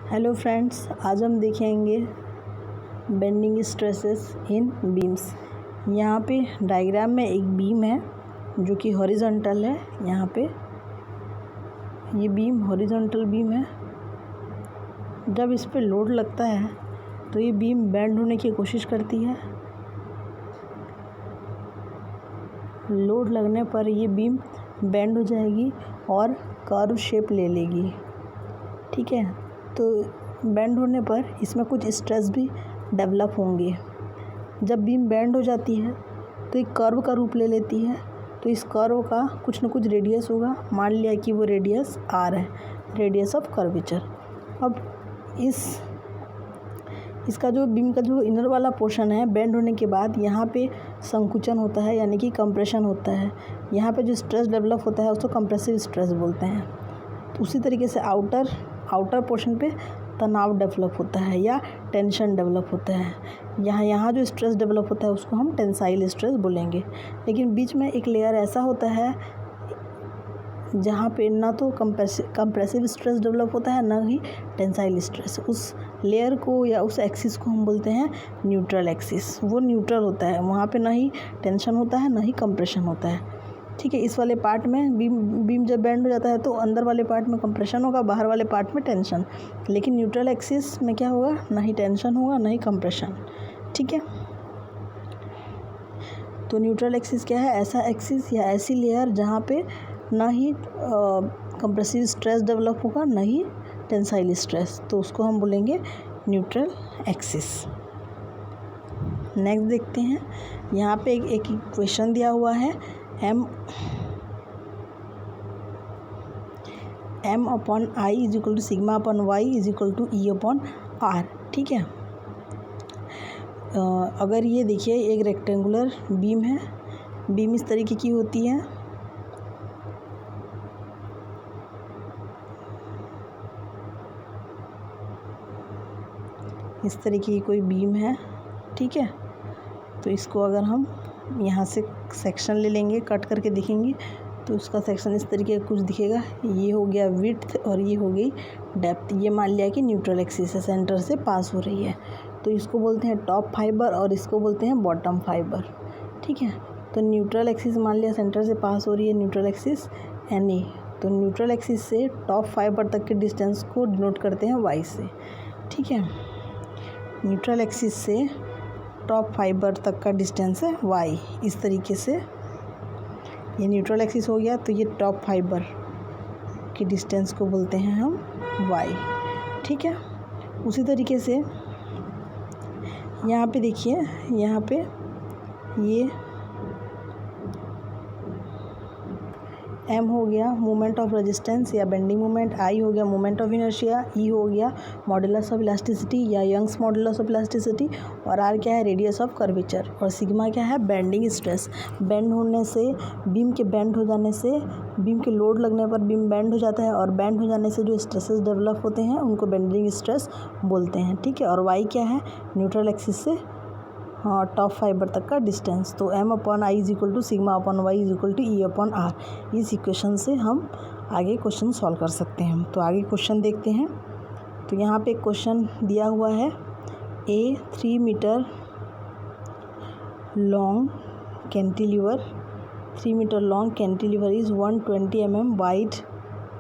Hello friends, आज हम देखेंगे बेंडिंग स्ट्रेसेस इन बीम्स। यहाँ पे डायग्राम में एक बीम है जो कि हॉरिजॉन्टल है। यहाँ पे ये बीम हॉरिजॉन्टल बीम है। जब इस पे लोड लगता है तो ये बीम बेंड होने की कोशिश करती है। लोड लगने पर ये बीम बेंड हो जाएगी और कर्व शेप ले लेगी। ठीक है, तो बेंड होने पर इसमें कुछ स्ट्रेस भी डेवलप होंगे। जब बीम बेंड हो जाती है तो एक कर्व का रूप ले लेती है। तो इस कर्व का कुछ न कुछ रेडियस होगा। मान लिया कि वो रेडियस आर है, रेडियस ऑफ कर्वेचर। अब इसका जो बीम का जो इनर वाला पोर्शन है, बेंड होने के बाद यहाँ पे संकुचन होता है, यानी कि कंप्रेशन होता है। यहाँ पे जो स्ट्रेस डेवलप होता है उसको कंप्रेसिव स्ट्रेस बोलते हैं। तो उसी तरीके से आउटर पोर्शन पे तनाव डेवलप होता है या टेंशन डेवलप होता है। यहाँ जो स्ट्रेस डेवलप होता है उसको हम टेंसाइल स्ट्रेस बोलेंगे। लेकिन बीच में एक लेयर ऐसा होता है जहाँ पे ना तो कंप्रेसिव स्ट्रेस डेवलप होता है, ना ही टेंसाइल स्ट्रेस। उस लेयर को या उस एक्सिस को हम बोलते हैं न्यूट्रल एक्सिस। वो न्यूट्रल होता है, वहाँ पे ना ही टेंशन होता है ना ही कंप्रेशन होता है। ठीक है, इस वाले पार्ट में बीम जब बेंड हो जाता है तो अंदर वाले पार्ट में कंप्रेशन होगा, बाहर वाले पार्ट में टेंशन। लेकिन न्यूट्रल एक्सिस में क्या होगा, ना ही टेंशन होगा ना ही कंप्रेशन। ठीक है, तो न्यूट्रल एक्सिस क्या है? ऐसा एक्सिस या ऐसी लेयर जहाँ पे ना ही कंप्रेसिव स्ट्रेस डेवलप होगा ना ही टेंसाइल स्ट्रेस, तो उसको हम बोलेंगे न्यूट्रल एक्सिस। नेक्स्ट देखते हैं। यहाँ पे एक इक्वेशन दिया हुआ है, m upon I is equal to sigma upon Y is equal to E upon R. ठीक है, अगर ये देखिए एक रेक्टेंगुलर बीम है। बीम इस तरीके की होती है। इस तरीके की कोई बीम है। ठीक है, तो इसको अगर हम यहाँ से सेक्शन ले लेंगे, कट करके देखेंगे तो उसका सेक्शन इस तरीके का कुछ दिखेगा। ये हो गया विड्थ और ये हो गई डेप्थ। ये मान लिया कि न्यूट्रल एक्सिस से सेंटर से पास हो रही है, तो इसको बोलते हैं टॉप फाइबर और इसको बोलते हैं बॉटम फाइबर। ठीक है, तो न्यूट्रल एक्सिस मान लिया सेंटर से पास हो रही है, न्यूट्रल एक्सिस NA। तो न्यूट्रल एक्सिस से टॉप फाइबर तक के डिस्टेंस को डिनोट करते हैं Y से। ठीक है, न्यूट्रल एक्सिस से टॉप फाइबर तक का डिस्टेंस है Y। इस तरीके से ये न्यूट्रल एक्सिस हो गया, तो ये टॉप फाइबर के डिस्टेंस को बोलते हैं हम Y। ठीक है, उसी तरीके से यहाँ पे देखिए, यहाँ पे ये M हो गया मोमेंट ऑफ रेजिस्टेंस या बेंडिंग मोमेंट, I हो गया मोमेंट ऑफ इनर्शिया, E हो गया मॉडुलस ऑफ इलास्टिसिटी या यंग्स मॉडुलस ऑफ इलास्टिसिटी, और R क्या है? रेडियस ऑफ कर्वेचर, और सिग्मा क्या है? Bending stress. बेंड होने से, बीम के बेंड हो जाने से, बीम के लोड लगने पर बीम बेंड हो जाता है, और बेंड हो जाने से जो स्ट्रेसेस डेवलप होते हैं उनको बेंडिंग स्ट्रेस बोलते हैं। ठीक है, और Y क्या है? न्यूट्रल एक्सिस से टॉप फाइबर तक का डिस्टेंस। तो M upon I is equal to sigma upon Y is equal to E upon R. इस इक्वेशन से हम आगे क्वेश्चन सॉल्व कर सकते हैं। तो आगे क्वेश्चन देखते हैं। तो यहाँ पे क्वेश्चन दिया हुआ है, A 3 metre long cantilever, 3 metre long cantilever is 120 mm wide,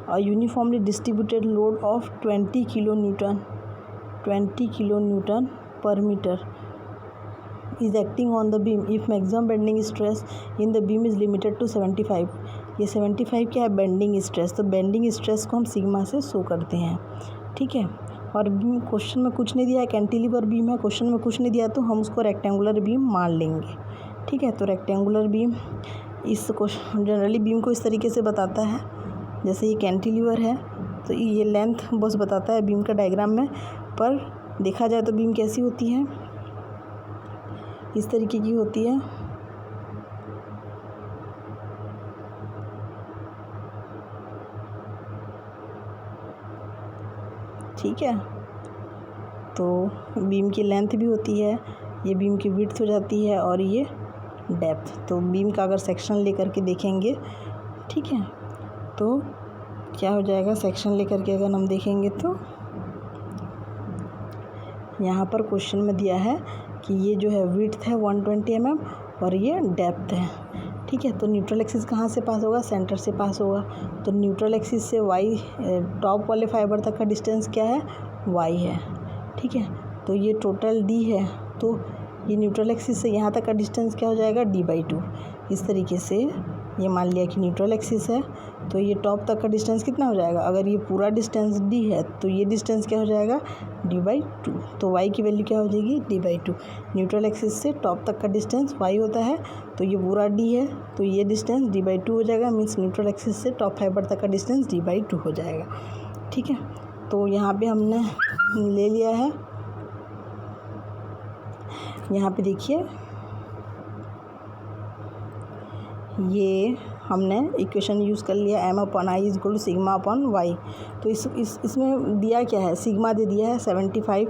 a uniformly distributed load of 20 kilonewton per meter is acting on the beam if maximum bending stress in the beam is limited to 75। ये 75 क्या है? Bending stress. तो bending stress को हम sigma से show करते हैं। ठीक है, और बीम क्वेश्चन में कुछ नहीं दिया है, कैंटिलीवर बीम है, क्वेश्चन में कुछ नहीं दिया तो हम उसको रेक्टेंगुलर बीम मान लेंगे। ठीक है, तो रेक्टेंगुलर बीम इस क्वेश्चन जनरली बीम को इस तरीके से बताता है, जैसे ये कैंटिलीवर है तो ये लेंथ बस बताता है बीम का डायग्राम में, पर देखा जाए तो बीम कैसी होती है? इस तरीके की होती है। ठीक है, तो बीम की लेंथ भी होती है, ये बीम की विड्थ हो जाती है और ये डेप्थ। तो बीम का अगर सेक्शन लेकर के देखेंगे, ठीक है, तो क्या हो जाएगा? सेक्शन लेकर के अगर हम देखेंगे तो यहाँ पर क्वेश्चन में दिया है कि ये जो है विड्थ है 120 mm और ये डेप्थ है। ठीक है, तो न्यूट्रल एक्सिस कहाँ से पास होगा, सेंटर से पास होगा। तो न्यूट्रल एक्सिस से वाई टॉप वाले फाइबर तक का डिस्टेंस क्या है, वाई है। ठीक है, तो ये टोटल डी है, तो ये न्यूट्रल एक्सिस से यहाँ तक का डिस्टेंस क्या हो जाएगा, d/2। इस तरीके से ये मान लिया कि न्यूट्रल एक्सिस है, तो ये टॉप तक का डिस्टेंस कितना हो जाएगा, अगर ये पूरा डिस्टेंस d है तो ये डिस्टेंस क्या हो जाएगा, d/2। तो y की वैल्यू क्या हो जाएगी, d/2। न्यूट्रल एक्सिस से टॉप तक का डिस्टेंस y होता है, तो ये पूरा d है, तो ये डिस्टेंस d/2 हो जाएगा। मीन्स न्यूट्रल एक्सिस से टॉप फाइबर तक का डिस्टेंस d/2 हो जाएगा। ठीक है, तो यहाँ पे हमने ले लिया है। यहाँ पे देखिए, ये हमने इक्वेशन यूज़ कर लिया m/i = σ/y। तो इसमें दिया क्या है, सिग्मा दे दिया है 75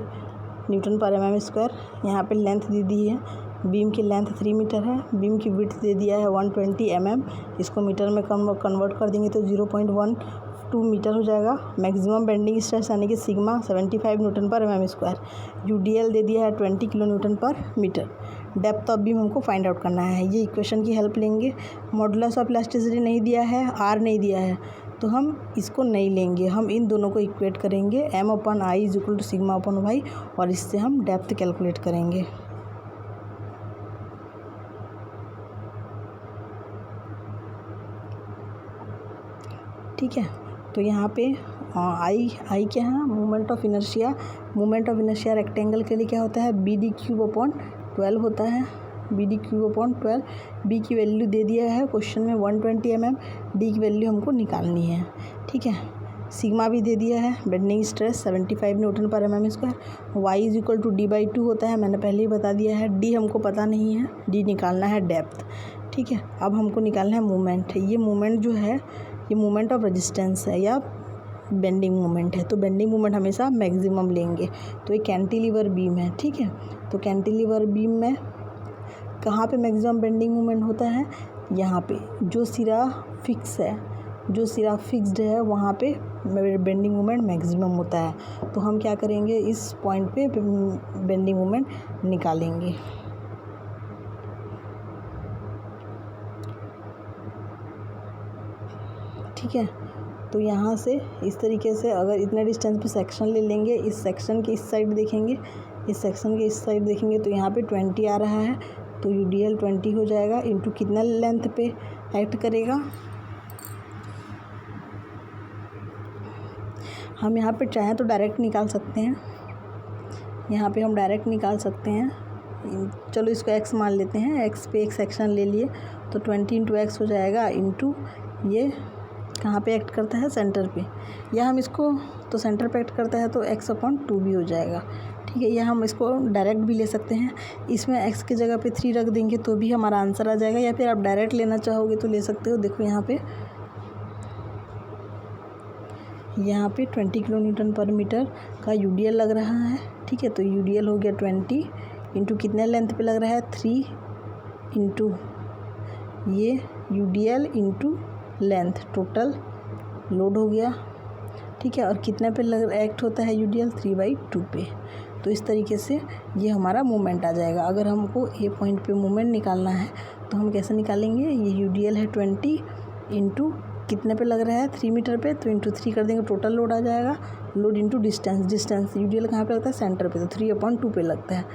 Nm/mm²। यहाँ पे लेंथ दे दी है, बीम की लेंथ 3 मीटर है, बीम की विड्थ दे दिया है 120 mm। इसको मीटर में कन्वर्ट कर देंगे तो 0.12 मीटर हो जाएगा। मैक्सिमम बेंडिंग स्ट्रेस यानी कि सिग्मा 75 Nm/mm²। यूडीएल दे दिया है 20 kN/m। डेप्थ ऑफ बीम हमको फाइंड आउट करना है। ये इक्वेशन की हेल्प लेंगे। मॉडुलस ऑफ इलास्टिसिटी नहीं दिया है, आर नहीं दिया है, तो हम इसको नहीं लेंगे। हम इन दोनों को इक्वेट करेंगे, m/i = σ/y, और इससे हम डेप्थ कैलकुलेट करेंगे। ठीक है, तो यहाँ पे आई क्या है, moment of inertia. Moment of inertia rectangle के लिए क्या होता है, BD³/12 होता है, BD³/12। बी की वैल्यू दे दिया है क्वेश्चन में 120 mm, डी की वैल्यू हमको निकालनी है। ठीक है, सिग्मा भी दे दिया है, bending stress 75 Nm/mm²। y = d/2 होता है, मैंने पहले ही बता दिया है। डी हमको पता नहीं है, डी निकालना है डेप्थ। ठीक है, अब हमको निकालना है मोमेंट। ये मोमेंट जो है, ये मोमेंट ऑफ रेजिस्टेंस है या बेंडिंग मोमेंट है, तो बेंडिंग मोमेंट हमेशा मैक्सिमम लेंगे। तो ये कैंटिलीवर बीम है। ठीक है, तो कैंटिलीवर बीम में कहाँ पे मैक्सिमम बेंडिंग मोमेंट होता है, यहाँ पे जो सिरा फिक्स है, जो सिरा फिक्स्ड है वहाँ पे बेंडिंग मोमेंट मैक्सिमम होता है। तो हम क्या करेंगे, इस पॉइंट पे बेंडिंग मोमेंट निकालेंगे। ठीक है, तो यहाँ से इस तरीके से अगर इतने डिस्टेंस पे सेक्शन ले लेंगे, इस सेक्शन के इस साइड देखेंगे, इस सेक्शन के इस साइड देखेंगे, तो यहाँ पे 20 आ रहा है, तो यूडीएल 20 हो जाएगा। इनटू कितना लेंथ पे एक्ट करेगा, हम यहाँ पे चाहें तो डायरेक्ट निकाल सकते हैं। यहाँ पे हम डायरेक्ट निकाल सकते हैं। चलो इसको x मान लेते हैं, x पे एक सेक्शन ले लिए, तो 20 × x हो जाएगा, इंटू ये कहाँ पे एक्ट करता है, सेंटर पे, या हम इसको तो सेंटर पे एक्ट करता है तो x/2 भी हो जाएगा। ठीक है, या हम इसको डायरेक्ट भी ले सकते हैं। इसमें x की जगह पे 3 रख देंगे तो भी हमारा आंसर आ जाएगा, या फिर आप डायरेक्ट लेना चाहोगे तो ले सकते हो। देखो यहाँ पे 20 kN/m का यूडीएल लग रहा है। ठीक है, तो यूडीएल हो गया 20 इंटू कितने लेंथ पे लग रहा है, 3 इंटू ये UDL into length, total load हो गया। ठीक है, और कितने पे एक्ट होता है यूडीएल, 3/2 पे। तो इस तरीके से ये हमारा मूवमेंट आ जाएगा। अगर हमको ए पॉइंट पे मूवमेंट निकालना है तो हम कैसे निकालेंगे, ये यूडीएल है 20 इंटू कितने पे लग रहा है, 3 मीटर पे, तो इंटू 3 कर देंगे, टोटल लोड आ जाएगा। लोड इंटू डिस्टेंस यूडीएल कहाँ पे लगता है, सेंटर पे, तो 3/2 पे लगता है।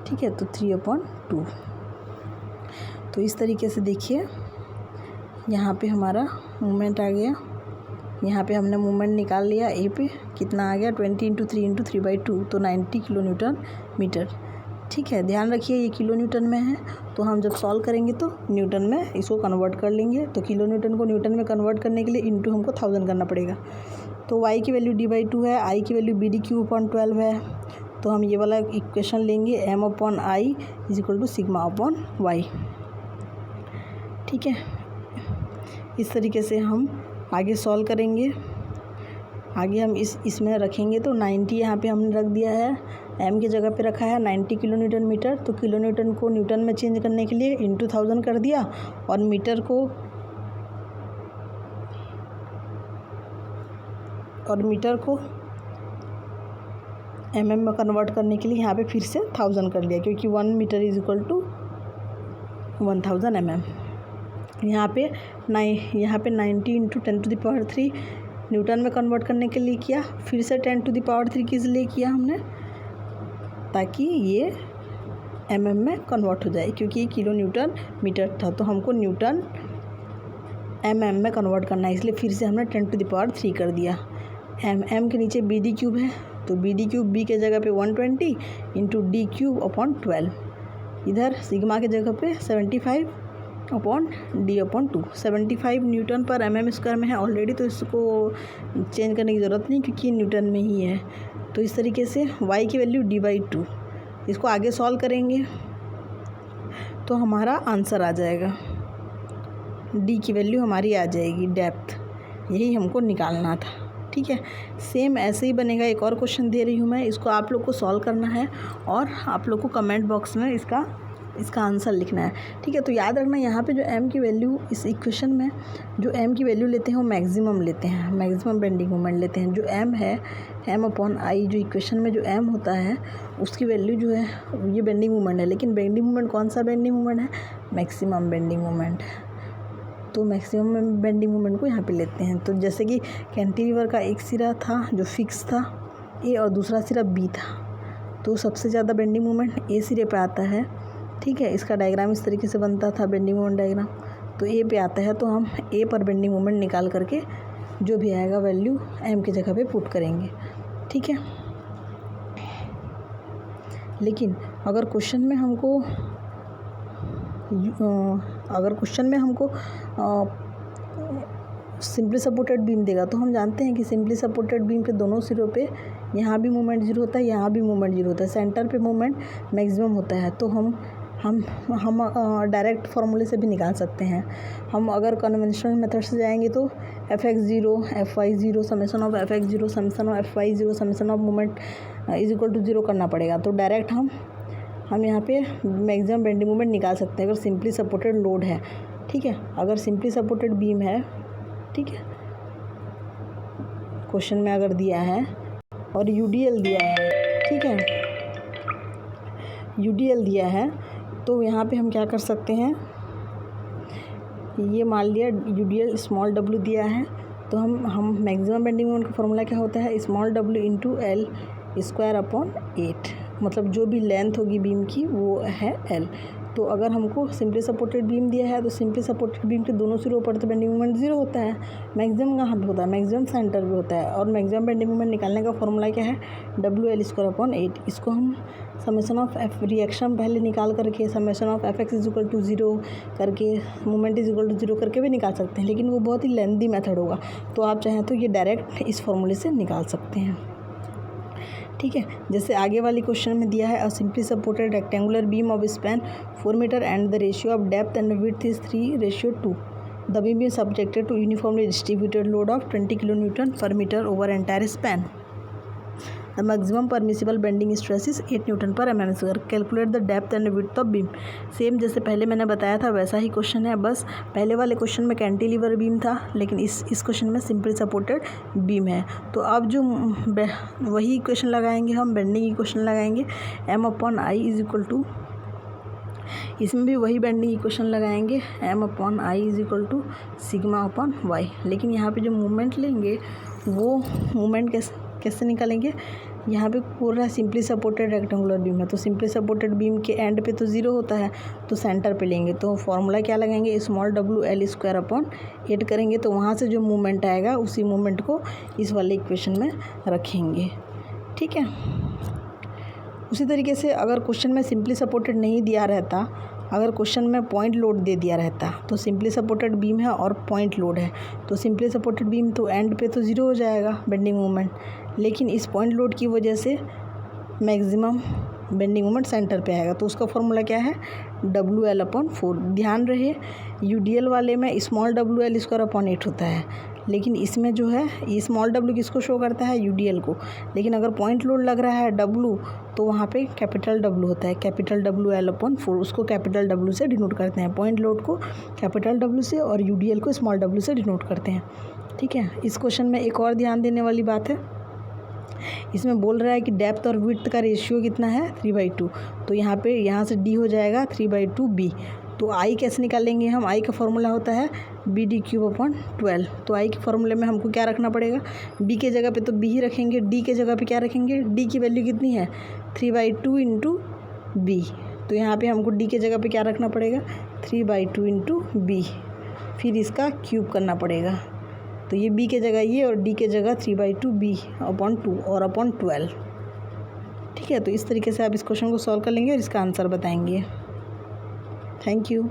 ठीक है, तो 3/2। तो इस तरीके से देखिए यहाँ पे हमारा मूवमेंट आ गया। यहाँ पे हमने मूवमेंट निकाल लिया, ए पे कितना आ गया, 20 इंटू 3 इंटू 3/2, तो 90 kN/m। ठीक है, ध्यान रखिए ये किलो न्यूटन में है, तो हम जब सॉल्व करेंगे तो न्यूटन में इसको कन्वर्ट कर लेंगे। तो किलो न्यूटन को न्यूटन में कन्वर्ट करने के लिए इंटू हमको 1000 करना पड़ेगा। तो y की वैल्यू d/2 है, i की वैल्यू BD³/12 है, तो हम ये वाला इक्वेशन लेंगे, m/i = σ/y। ठीक है, इस तरीके से हम आगे सॉल्व करेंगे। आगे हम इसमें रखेंगे तो 90 यहाँ पे हमने रख दिया है, m की जगह पे रखा है 90 kN/m। तो किलो न्यूटन को न्यूटन में चेंज करने के लिए इंटू 1000 कर दिया, और मीटर को mm में कन्वर्ट करने के लिए यहाँ पे फिर से 1000 कर लिया, क्योंकि 1 metre is equal to 1000 mm। यहाँ पे 90 इंटू 10⁻³ न्यूटन में कन्वर्ट करने के लिए किया, फिर से 10⁻³ किस लिए किया हमने, ताकि ये mm में कन्वर्ट हो जाए, क्योंकि ये किलो न्यूटन मीटर था, तो हमको न्यूटन mm में कन्वर्ट करना है, इसलिए फिर से हमने 10⁻³ कर दिया। m के नीचे BD³ है, तो BD³ b के जगह पे 120 इंटू D³/12, इधर सिग्मा के जगह पे 75/D/2। 75 न्यूटन पर mm² में है ऑलरेडी, तो इसको चेंज करने की ज़रूरत नहीं, क्योंकि न्यूटन में ही है। तो इस तरीके से y की वैल्यू D/2, इसको आगे सॉल्व करेंगे तो हमारा आंसर आ जाएगा, d की वैल्यू हमारी आ जाएगी, डेप्थ, यही हमको निकालना था। ठीक है, सेम ऐसे ही बनेगा। एक और क्वेश्चन दे रही हूँ मैं, इसको आप लोग को सॉल्व करना है और आप लोग को कमेंट बॉक्स में इसका आंसर लिखना है। ठीक है, तो याद रखना यहाँ पे जो m की वैल्यू, इस इक्वेशन में जो m की वैल्यू लेते हैं वो मैक्सिमम लेते हैं, मैक्सिमम बेंडिंग मोमेंट लेते हैं। जो m है m/i, जो इक्वेशन में जो m होता है उसकी वैल्यू जो है ये बेंडिंग मोमेंट है, लेकिन बेंडिंग मोमेंट कौन सा बेंडिंग मोमेंट है, मैक्सिमम बेंडिंग मोमेंट। तो मैक्सिमम बेंडिंग मोमेंट को यहाँ पे लेते हैं। तो जैसे कि कैंटिलीवर का एक सिरा था जो फिक्स था A और दूसरा सिरा B था, तो सबसे ज़्यादा बेंडिंग मोमेंट A सिरे पे आता है। ठीक है, इसका डायग्राम इस तरीके से बनता था, बेंडिंग मोमेंट डायग्राम, तो A पे आता है, तो हम A पर बेंडिंग मोमेंट निकाल करके जो भी आएगा वैल्यू M की जगह पे पुट करेंगे। ठीक है, लेकिन अगर क्वेश्चन में हमको सिंपली सपोर्टेड बीम देगा, तो हम जानते हैं कि सिंपली सपोर्टेड बीम के दोनों सिरों पे यहाँ भी मोमेंट 0 होता है, यहाँ भी मोमेंट 0 होता है, सेंटर पे मोमेंट मैक्सिमम होता है। तो हम डायरेक्ट फार्मूले से भी निकाल सकते हैं। हम अगर कन्वेंशनल मेथड से जाएंगे तो Fx0 Fy0 summation of Fx0 summation of Fy0 summation of moment is equal to 0 करना पड़ेगा। तो डायरेक्ट हम यहाँ पे मैक्सिमम बेंडिंग मोमेंट निकाल सकते हैं अगर सिंपली सपोर्टेड लोड है। ठीक है, अगर सिंपली सपोर्टेड बीम है, ठीक है, क्वेश्चन में अगर दिया है और UDL दिया है, ठीक है, UDL दिया है, तो यहाँ पे हम क्या कर सकते हैं, ये मान लिया UDL स्मॉल w दिया है, तो हम मैक्सिमम बेंडिंग मोमेंट का फॉर्मूला क्या होता है, स्मॉल w इंटू L²/8, मतलब जो भी लेंथ होगी बीम की वो है L। तो अगर हमको सिंपली सपोर्टेड बीम दिया है तो सिंपली सपोर्टेड बीम के दोनों सिरों पर तो बेंडिंग मोमेंट 0 होता है, मैक्सिमम कहाँ पे होता है, मैक्सिमम सेंटर पे होता है। और मैक्सिमम बेंडिंग मोमेंट निकालने का फॉर्मूला क्या है, WL²/8। इसको हम समेशन ऑफ F रिएक्शन पहले निकाल करके summation of Fx is equal to 0 करके मोमेंट इज इक्वल टू 0 करके भी निकाल सकते हैं, लेकिन वो बहुत ही लेंथी मेथड होगा। तो आप चाहें तो ये डायरेक्ट इस फॉर्मूले से निकाल सकते हैं। ठीक है, जैसे आगे वाली क्वेश्चन में दिया है, a simply supported rectangular beam of span 4 metre and the ratio of depth and width is 3:2। The beam is subjected to uniformly distributed load of 20 kN/मीटर over entire span. The maximum permissible bending stress is 8 N/mm²। Calculate the depth and width of beam. Same जैसे पहले मैंने बताया था वैसा ही question है, बस पहले वाले क्वेश्चन में कैंटिलीवर बीम था, लेकिन इस क्वेश्चन में सिंपली सपोर्टेड बीम है। तो अब जो वही इक्वेशन लगाएंगे, हम बेंडिंग इक्वेशन लगाएंगे, M/I इज इक्वल टू, इसमें भी वही बेंडिंग इक्वेशन लगाएंगे, M/I is equal to σ/y। लेकिन यहाँ पे जो मूवमेंट लेंगे वो मूवमेंट कैसे निकालेंगे, यहाँ पे पूरा सिंपली सपोर्टेड रेक्टेंगुलर बीम है, तो सिंपली सपोर्टेड बीम के एंड पे तो 0 होता है, तो सेंटर पे लेंगे, तो फॉर्मूला क्या लगाएंगे, स्मॉल w L²/8 करेंगे, तो वहाँ से जो मूवमेंट आएगा उसी मूवमेंट को इस वाले इक्वेशन में रखेंगे। ठीक है, उसी तरीके से अगर क्वेश्चन में सिंपली सपोर्टेड नहीं दिया रहता, अगर क्वेश्चन में पॉइंट लोड दे दिया रहता, तो सिंपली सपोर्टेड बीम है और पॉइंट लोड है, तो सिंपली सपोर्टेड बीम तो एंड पे तो 0 हो जाएगा बेंडिंग मोमेंट, लेकिन इस पॉइंट लोड की वजह से मैक्सिमम बेंडिंग मोमेंट सेंटर पे आएगा। तो उसका फॉर्मूला क्या है, WL/4। ध्यान रहे UDL वाले में स्मॉल WL²/8 होता है, लेकिन इसमें जो है ये स्मॉल w किसको शो करता है, UDL को। लेकिन अगर पॉइंट लोड लग रहा है W, तो वहाँ पे कैपिटल W होता है, कैपिटल WL/4, उसको कैपिटल W से डिनोट करते हैं। पॉइंट लोड को कैपिटल W से और UDL को स्मॉल w से डिनोट करते हैं। ठीक है, इस क्वेश्चन में एक और ध्यान देने वाली बात है, इसमें बोल रहा है कि डेप्थ और विड्थ का रेशियो कितना है 3/2। तो यहाँ से डी हो जाएगा 3/2 बी। तो आई कैसे निकालेंगे हम, आई का फॉर्मूला होता है BD³/12। तो आई के फॉर्मूले में हमको क्या रखना पड़ेगा, बी के जगह पे तो बी ही रखेंगे, डी के जगह पे क्या रखेंगे, डी की वैल्यू कितनी है 3/2 इंटू बी। तो यहाँ पे हमको डी के जगह पे क्या रखना पड़ेगा 3/2 इंटू बी, फिर इसका क्यूब करना पड़ेगा। तो ये बी के जगह ये और डी के जगह 3/2 B/2 और 12। ठीक है, तो इस तरीके से आप इस क्वेश्चन को सॉल्व कर लेंगे और इसका आंसर बताएंगे। Thank you.